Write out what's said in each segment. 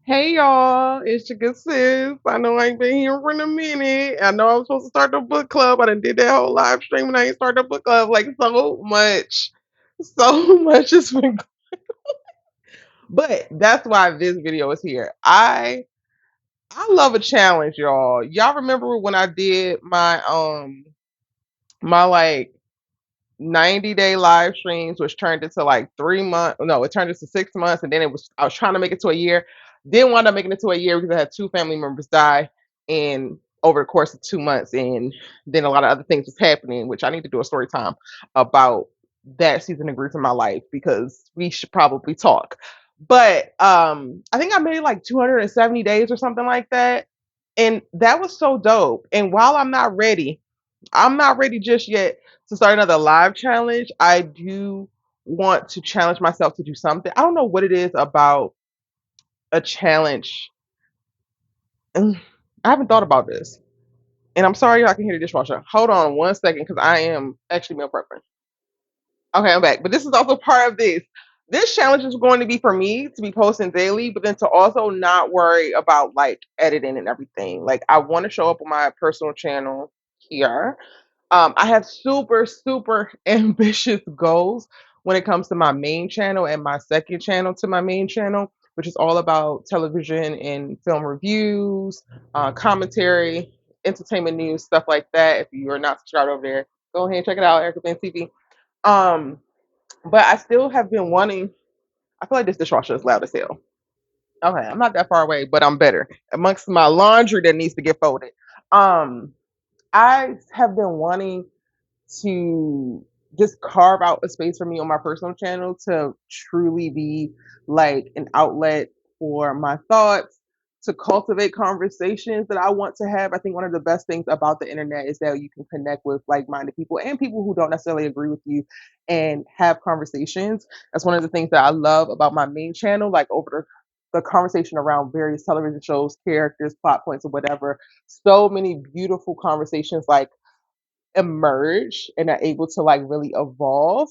Hey y'all, it's your good sis. I know I ain't been here for a minute. I know I was supposed to start the book club. I done did that whole live stream and I ain't started the book club. Like so much. So much has been but that's why this video is here. I love a challenge, y'all. Y'all remember when I did my like 90-day live streams, which turned into like 3 months. No, it turned into 6 months, and then I was trying to make it to a year. Didn't wind up making it to a year because I had two family members die in over the course of 2 months, and then a lot of other things was happening, which I need to do a story time about that season of grief in my life because we should probably talk. But I think I made like 270 days or something like that. And that was so dope. And while I'm not ready just yet to start another live challenge. I do want to challenge myself to do something. I don't know what it is about a challenge. Mm, I haven't thought about this. And I'm sorry I can hear the dishwasher. Hold on 1 second because I am actually meal prepping. Okay, I'm back. But this is also part of this. This challenge is going to be for me to be posting daily, but then to also not worry about like editing and everything. Like I want to show up on my personal channel here. I have super, super ambitious goals when it comes to my main channel and my second channel to my main channel, which is all about television and film reviews, commentary, entertainment news, stuff like that. If you are not subscribed over there, go ahead and check it out, Erica Ben TV. Um, but I still have been wanting. I feel like this dishwasher is loud as hell. Okay, I'm not that far away, but I'm better amongst my laundry that needs to get folded. Um, I have been wanting to just carve out a space for me on my personal channel to truly be like an outlet for my thoughts, to cultivate conversations that I want to have. I think one of the best things about the internet is that you can connect with like minded people and people who don't necessarily agree with you and have conversations. That's one of the things that I love about my main channel, like over the conversation around various television shows, characters, plot points, or whatever. So many beautiful conversations like emerge and are able to like really evolve.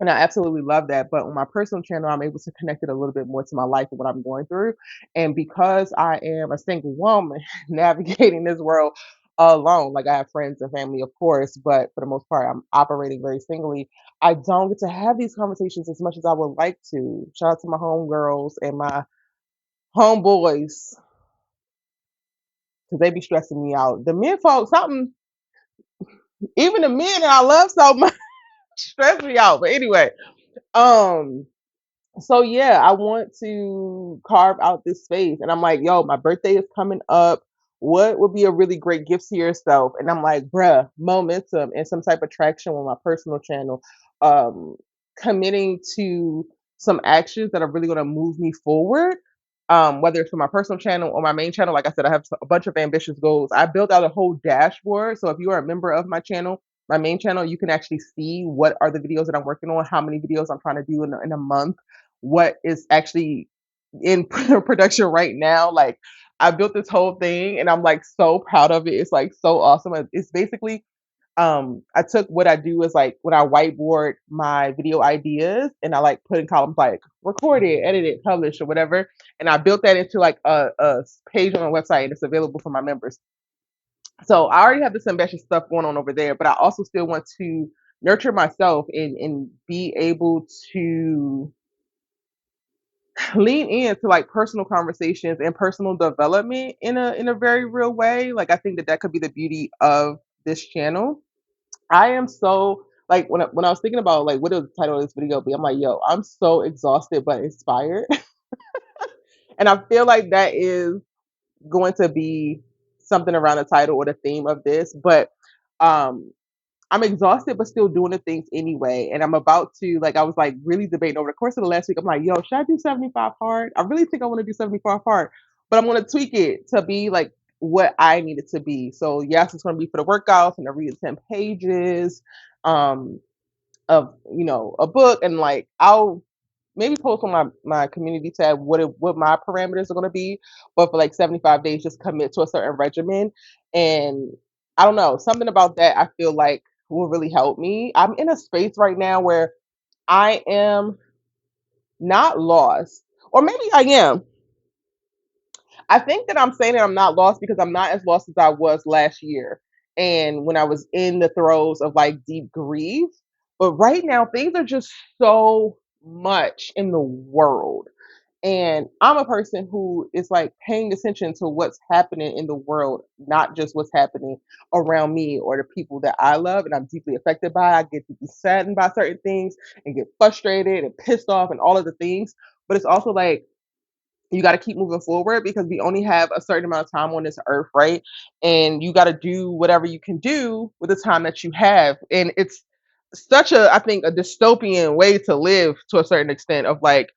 And I absolutely love that. But on my personal channel, I'm able to connect it a little bit more to my life and what I'm going through. And because I am a single woman navigating this world alone, like I have friends and family, of course, but for the most part, I'm operating very singly. I don't get to have these conversations as much as I would like to. Shout out to my homegirls and my homeboys because they be stressing me out. The men folks, something, even the men that I love so much stress me out. But anyway, um, so yeah, I want to carve out this space. And I'm like, yo, my birthday is coming up. What would be a really great gift to yourself? And I'm like, bruh, momentum and some type of traction on my personal channel. Um, Committing to some actions that are really gonna move me forward. Whether it's for my personal channel or my main channel, like I said, I have a bunch of ambitious goals. I built out a whole dashboard. So if you are a member of my channel, my main channel, you can actually see what are the videos that I'm working on, how many videos I'm trying to do in a month, what is actually in production right now. Like I built this whole thing and I'm like so proud of it. It's like so awesome. It's basically I took what I do is like when I whiteboard my video ideas and I like put in columns like record it, edit it, publish or whatever. And I built that into like a page on my website and it's available for my members. So I already have this ambitious stuff going on over there, but I also still want to nurture myself and be able to lean into like personal conversations and personal development in a very real way. Like I think that that could be the beauty of this channel. I am so like when I was thinking about like what would the title of this video be, I'm like, yo, I'm so exhausted but inspired, and I feel like that is going to be something around the title or the theme of this. But um, I'm exhausted but still doing the things anyway. And I'm about to like I was like really debating over the course of the last week. I'm like, yo, should I do 75 hard? I really think I want to do 75 hard, but I'm gonna tweak it to be like what I need it to be. So yes, it's gonna be for the workouts and the read 10 pages um of a book and like I'll maybe post on my community tab what my parameters are gonna be, but for like 75 days just commit to a certain regimen. And I don't know, something about that I feel like will really help me. I'm in a space right now where I am not lost, or maybe I am. I think that I'm saying that I'm not lost because I'm not as lost as I was last year and when I was in the throes of like deep grief. But right now, things are just so much in the world. And I'm a person who is like paying attention to what's happening in the world, not just what's happening around me or the people that I love. And I'm deeply affected by it. I get deeply saddened by certain things and get frustrated and pissed off and all of the things. But it's also like, you got to keep moving forward because we only have a certain amount of time on this earth, right? And you got to do whatever you can do with the time that you have. And it's such a, I think, a dystopian way to live to a certain extent of like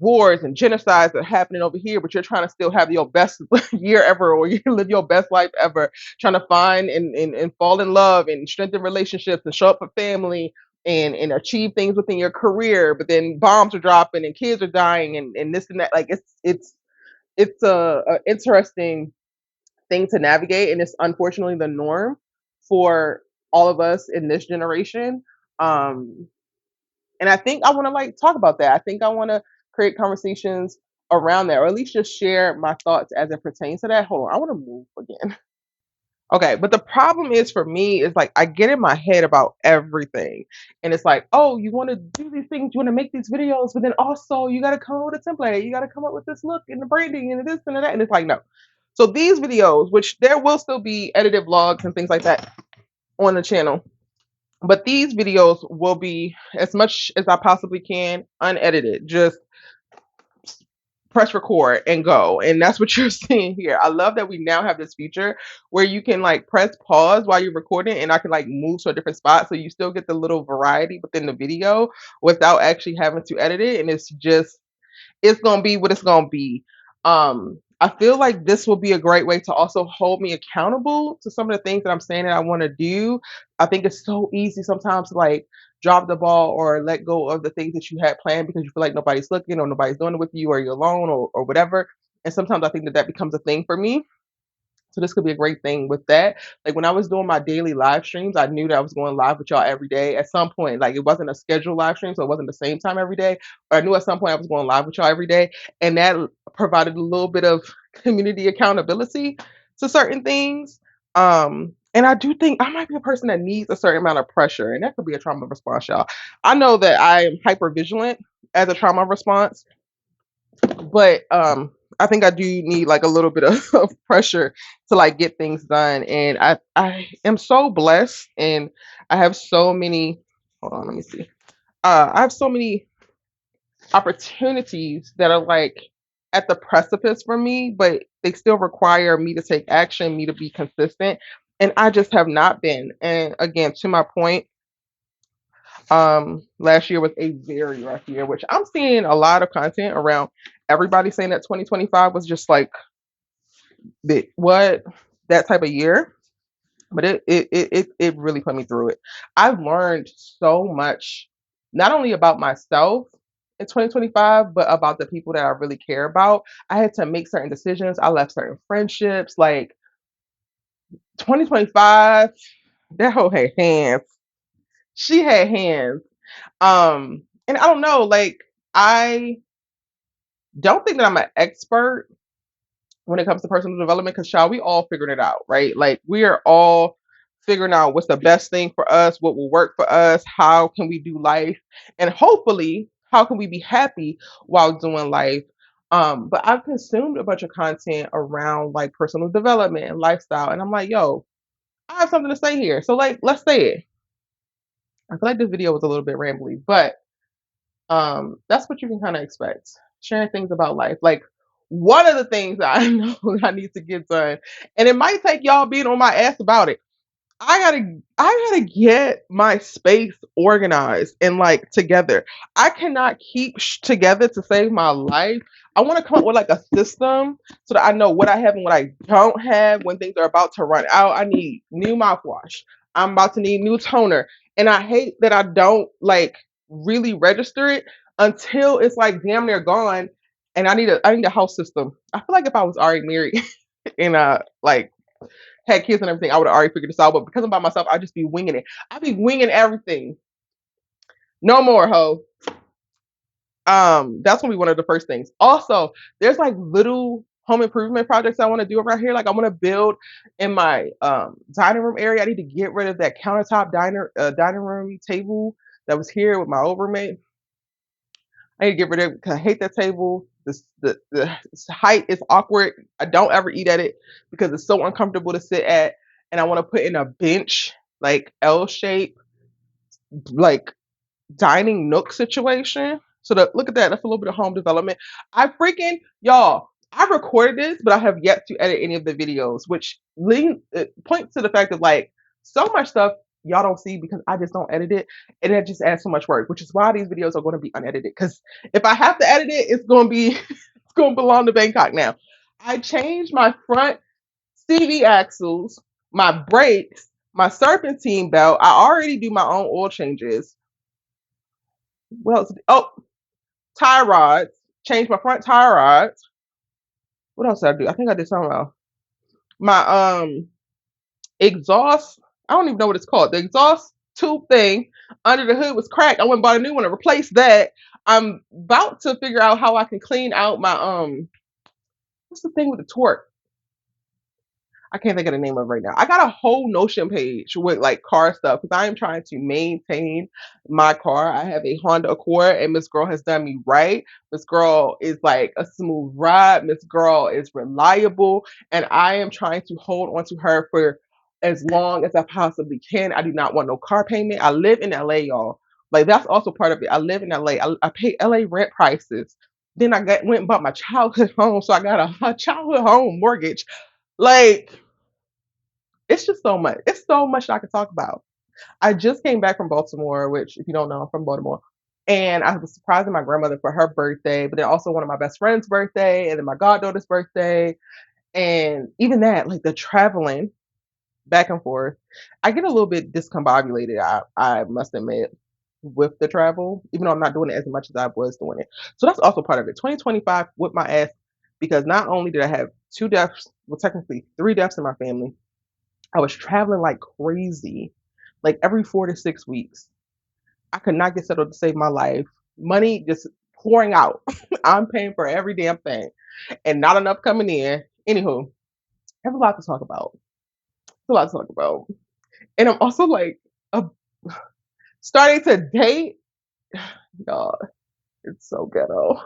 wars and genocides that are happening over here, but you're trying to still have your best year ever or you live your best life ever, trying to find and fall in love and strengthen relationships and show up for family and achieve things within your career, but then bombs are dropping and kids are dying and this and that. Like it's a interesting thing to navigate, and it's unfortunately the norm for all of us in this generation. Um, and I think I want to like talk about that. I think I want to create conversations around that, or at least just share my thoughts as it pertains to that. Hold on, I want to move again. Okay, but the problem is for me is like I get in my head about everything. And it's like, oh, you want to do these things, you want to make these videos, but then also you got to come up with a template. You got to come up with this look and the branding and this and that. And it's like, no. So these videos, which there will still be edited vlogs and things like that on the channel, but these videos will be as much as I possibly can unedited. Just press record and go. And that's what you're seeing here. I love that we now have this feature where you can like press pause while you're recording and I can like move to a different spot so you still get the little variety within the video without actually having to edit it. And it's gonna be what it's gonna be. I feel like this will be a great way to also hold me accountable to some of the things that I'm saying that I want to do. I think it's so easy sometimes to like drop the ball or let go of the things that you had planned because you feel like nobody's looking or nobody's doing it with you or you're alone or whatever. And sometimes I think that that becomes a thing for me. So this could be a great thing with that. Like when I was doing my daily live streams, I knew that I was going live with y'all every day at some point. Like it wasn't a scheduled live stream, so it wasn't the same time every day. But I knew at some point I was going live with y'all every day. And that provided a little bit of community accountability to certain things. And I do think I might be a person that needs a certain amount of pressure, and that could be a trauma response, y'all. I know that I am hyper vigilant as a trauma response, but I think I do need like a little bit of pressure to like get things done. And I am so blessed and I have so many hold on, let me see. I have so many opportunities that are like at the precipice for me, but they still require me to take action, me to be consistent. And I just have not been. And again, to my point, last year was a very rough year, which I'm seeing a lot of content around everybody saying that 2025 was just like the what that type of year. But it really put me through it. I've learned so much, not only about myself in 2025, but about the people that I really care about. I had to make certain decisions. I left certain friendships. Like 2025, that whole had hands. She had hands. And I don't know, like I don't think that I'm an expert when it comes to personal development because child, we all figuring it out, right? Like we are all figuring out what's the best thing for us, what will work for us, how can we do life, and hopefully how can we be happy while doing life. But I've consumed a bunch of content around like personal development and lifestyle, and I'm like, yo, I have something to say here. So like let's say it. I feel like this video was a little bit rambly, but that's what you can kind of expect. Sharing things about life. Like one of the things that I know I need to get done, and it might take y'all being on my ass about it. I gotta get my space organized and like together. I cannot keep together to save my life. I want to come up with like a system so that I know what I have and what I don't have when things are about to run out. I need new mouthwash. I'm about to need new toner. And I hate that I don't like really register it until it's like damn near gone. And I need a house system. I feel like if I was already married and like had kids and everything, I would have already figured this out. But because I'm by myself, I just be winging it. I be winging everything. No more, ho. That's gonna be one of the first things. Also, there's like little home improvement projects I want to do around here. Like I want to build in my dining room area. I need to get rid of that countertop dining room table that was here with my old roommate. I need to get rid of it because I hate that table. The height is awkward. I don't ever eat at it because it's so uncomfortable to sit at. And I want to put in a bench, like L shape, like dining nook situation. So look at that. That's a little bit of home development. I freaking y'all. I recorded this, but I have yet to edit any of the videos, which it points to the fact that like so much stuff y'all don't see because I just don't edit it, and it just adds so much work. Which is why these videos are going to be unedited. Because if I have to edit it, it's going to be it's going to belong to Bangkok now. I changed my front CV axles, my brakes, my serpentine belt. I already do my own oil changes. What else? Oh, tie rods. Changed my front tie rods. What else did I do? I think I did something else. My exhaust. I don't even know what it's called. The exhaust tube thing under the hood was cracked. I went and bought a new one to replace that. I'm about to figure out how I can clean out my what's the thing with the torque? I can't think of the name of it right now. I got a whole Notion page with like car stuff because I am trying to maintain my car. I have a Honda Accord, and Miss Girl has done me right. Miss Girl is like a smooth ride. Miss Girl is reliable, and I am trying to hold on to her for as long as I possibly can. I do not want no car payment. I live in LA, y'all. Like that's also part of it. I live in LA. I pay LA rent prices. Then went and bought my childhood home, so I got a childhood home mortgage. Like, it's just so much. It's so much I could talk about. I just came back from Baltimore, which, if you don't know, I'm from Baltimore. And I was surprising my grandmother for her birthday, but then also one of my best friend's birthday, and then my goddaughter's birthday. And even that, like the traveling back and forth, I get a little bit discombobulated, I must admit, with the travel, even though I'm not doing it as much as I was doing it. So that's also part of it. 2025 whipped my ass because not only did I have two deaths, well, technically three deaths in my family, I was traveling like crazy, like every 4 to 6 weeks. I could not get settled to save my life. Money just pouring out. I'm paying for every damn thing and not enough coming in. Anywho, I have a lot to talk about. It's a lot to talk about. And I'm also like a, starting to date. God, it's so ghetto.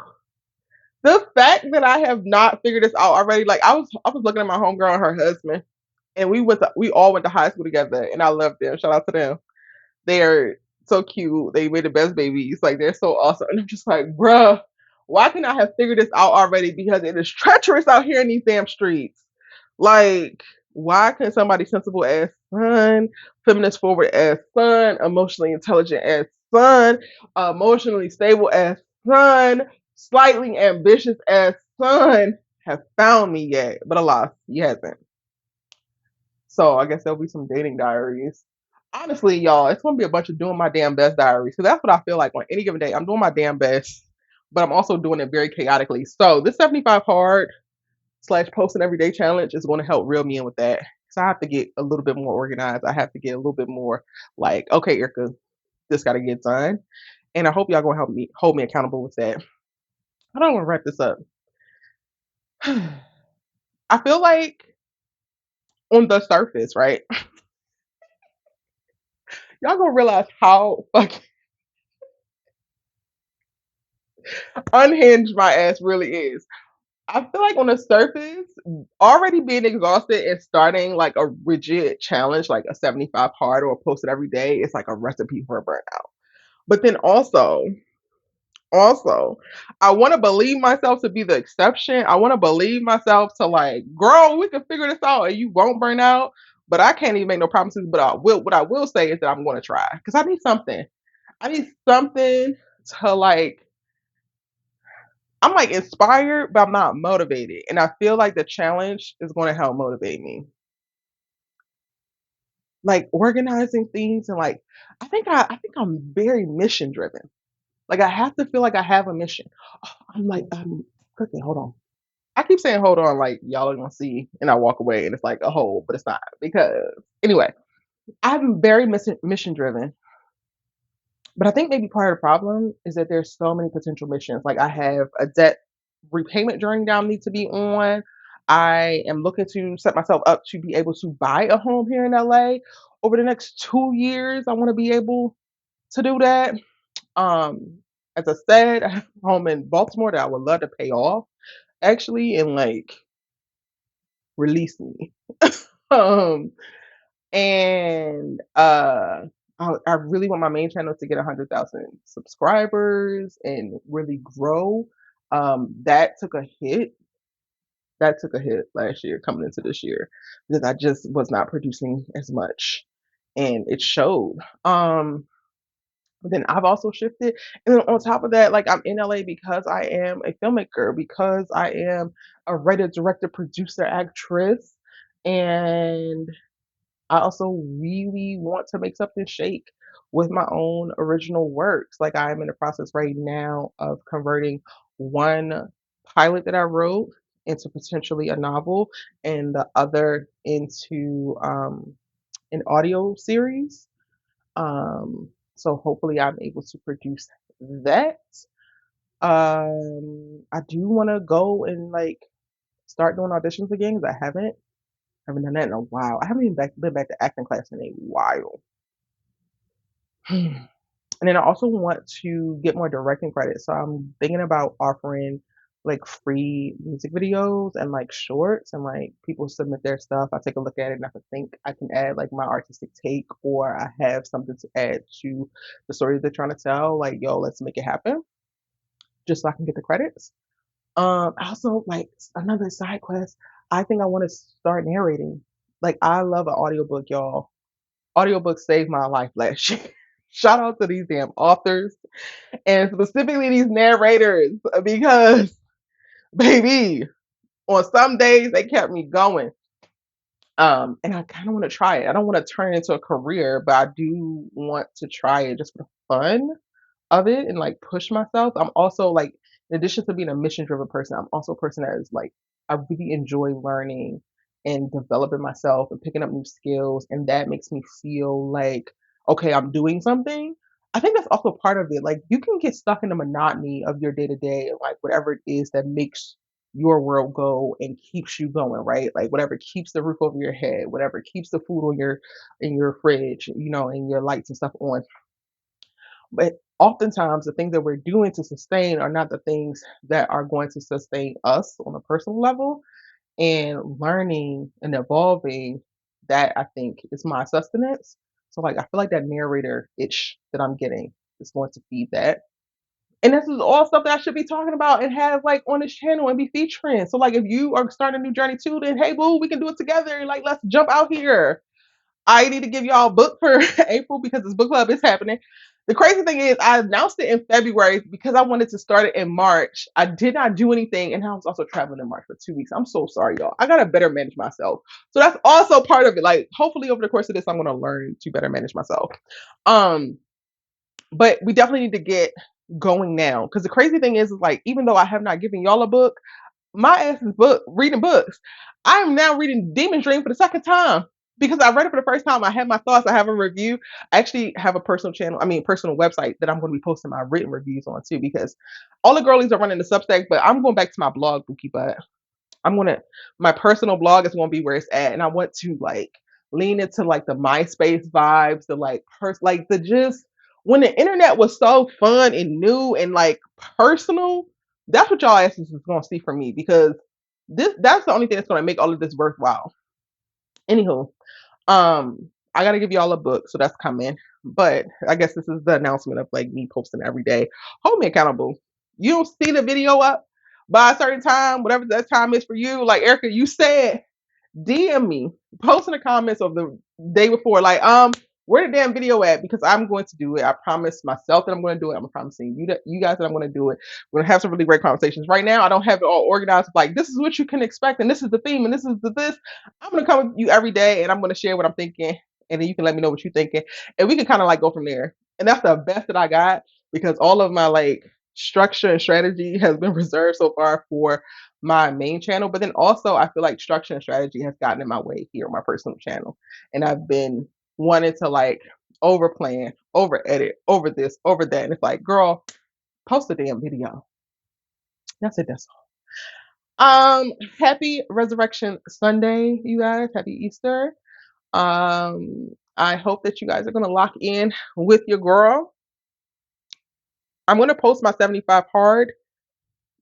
The fact that I have not figured this out already, like I was looking at my homegirl and her husband, and we all went to high school together, and I love them. Shout out to them. They're so cute. They made the best babies. Like they're so awesome. And I'm just like, bruh, why can't I have figured this out already? Because it is treacherous out here in these damn streets. Like, why couldn't somebody sensible as son, feminist forward as son, emotionally intelligent as son, emotionally stable as son, slightly ambitious as son have found me yet? But alas, he hasn't. So I guess there'll be some dating diaries. Honestly, y'all, it's gonna be a bunch of doing my damn best diaries. So that's what I feel like on any given day. I'm doing my damn best, but I'm also doing it very chaotically. So this 75 hard slash posting everyday challenge is going to help reel me in with that. So I have to get a little bit more organized. I have to get a little bit more like, okay, Erica, this got to get done. And I hope y'all gonna help me hold me accountable with that. I don't want to wrap this up. I feel like on the surface, right? Y'all gonna realize how fucking unhinged my ass really is. I feel like on the surface, already being exhausted and starting like a rigid challenge, like a 75 hard or posted every day, is like a recipe for a burnout. But then also, I want to believe myself to be the exception. I want to believe myself to like, girl, we can figure this out and you won't burn out. But I can't even make no promises. But I will. What I will say is that I'm going to try because I need something. I need something to like. I'm like inspired, but I'm not motivated. And I feel like the challenge is going to help motivate me. Like organizing things and like I think I'm very mission driven. Like I have to feel like I have a mission. Oh, I'm cooking. Hold on. I keep saying hold on, like y'all are gonna see, and I walk away, and it's like a hole, but it's not because anyway. I'm very mission driven, but I think maybe part of the problem is that there's so many potential missions. Like I have a debt repayment journey that I need to be on. I am looking to set myself up to be able to buy a home here in LA over the next 2 years. I want to be able to do that. Um, as I said, I have a home in Baltimore that I would love to pay off actually and like release me. Um, and I really want my main channel to get 100,000 subscribers and really grow. That took a hit. That took a hit last year coming into this year because I just was not producing as much, and it showed. But then I've also shifted, and then on top of that, like I'm in LA because I am a filmmaker, because I am a writer, director, producer, actress, and I also really want to make something shake with my own original works. Like I'm in the process right now of converting one pilot that I wrote into potentially a novel and the other into an audio series. So hopefully I'm able to produce that. I do want to go and like start doing auditions again because I haven't done that in a while. I haven't even been back to acting class in a while. And then I also want to get more directing credits. So I'm thinking about offering like free music videos and like shorts and like people submit their stuff. I take a look at it and I think I can add like my artistic take or I have something to add to the story they're trying to tell. Like, yo, let's make it happen just so I can get the credits. I also like another side quest. I think I want to start narrating. Like I love an audiobook, y'all. Audiobooks saved my life last year. Shout out to these damn authors and specifically these narrators because baby, on some days they kept me going. And I kind of want to try it. I don't want to turn it into a career, but I do want to try it just for the fun of it and like push myself. I'm also like, in addition to being a mission driven person, I'm also a person that is like, I really enjoy learning and developing myself and picking up new skills. And that makes me feel like, okay, I'm doing something. I think that's also part of it. Like, you can get stuck in the monotony of your day to day, like whatever it is that makes your world go and keeps you going, right? Like whatever keeps the roof over your head, whatever keeps the food on your in your fridge, and your lights and stuff on. But oftentimes, the things that we're doing to sustain are not the things that are going to sustain us on a personal level. And learning and evolving, that I think is my sustenance. So, like, I feel like that narrator itch that I'm getting is going to feed that. And this is all stuff that I should be talking about and have like on this channel and be featuring. So, like, if you are starting a new journey too, then hey, boo, we can do it together. Like, let's jump out here. I need to give y'all a book for April because this book club is happening. The crazy thing is, I announced it in February because I wanted to start it in March. I did not do anything, and I was also traveling in March for 2 weeks. I'm so sorry, y'all. I gotta better manage myself. So that's also part of it. Like, hopefully, over the course of this, I'm gonna learn to better manage myself. Um, but we definitely need to get going now because the crazy thing is like, even though I have not given y'all a book, my ass is reading books. I'm now reading Demon Dream for the second time because I read it for the first time. I have my thoughts. I have a review. I actually have a personal channel. I mean, personal website that I'm going to be posting my written reviews on too because all the girlies are running the Substack, but I'm going back to my blog, Bookie Butt. My personal blog is gonna be where it's at, and I want to like lean into like the MySpace vibes, the like like the just when the internet was so fun and new and like personal. That's what y'all asses is gonna see from me because that's the only thing that's gonna make all of this worthwhile. Anywho, I gotta give y'all a book, so that's coming. But I guess this is the announcement of like me posting every day. Hold me accountable. You don't see the video up by a certain time, whatever that time is for you. Like Erica, you said DM me, post in the comments of the day before, like, where the damn video at? Because I'm going to do it. I promise myself that I'm going to do it. I'm promising you guys that I'm going to do it. We're going to have some really great conversations. Right now, I don't have it all organized. Like, this is what you can expect, and this is the theme, and this is the this. I'm going to come with you every day, and I'm going to share what I'm thinking, and then you can let me know what you're thinking, and we can kind of like go from there. And that's the best that I got because all of my like structure and strategy has been reserved so far for my main channel, but then also I feel like structure and strategy has gotten in my way here on my personal channel. And I've been wanting to like over plan, over edit, over this, over that. And it's like, girl, post a damn video. That's it. That's all. Happy Resurrection Sunday, you guys. Happy Easter. I hope that you guys are gonna lock in with your girl. I'm gonna post my 75 hard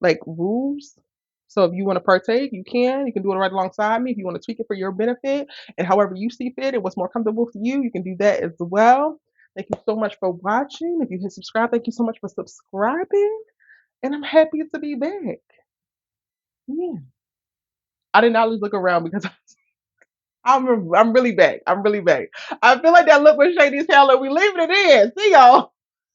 like rules. So if you want to partake, you can. You can do it right alongside me. If you want to tweak it for your benefit and however you see fit and what's more comfortable for you, you can do that as well. Thank you so much for watching. If you hit subscribe, thank you so much for subscribing. And I'm happy to be back. Yeah. I did not just look around because I'm really back. I'm really back. I feel like that look was shady as hell and we leaving it in. See y'all.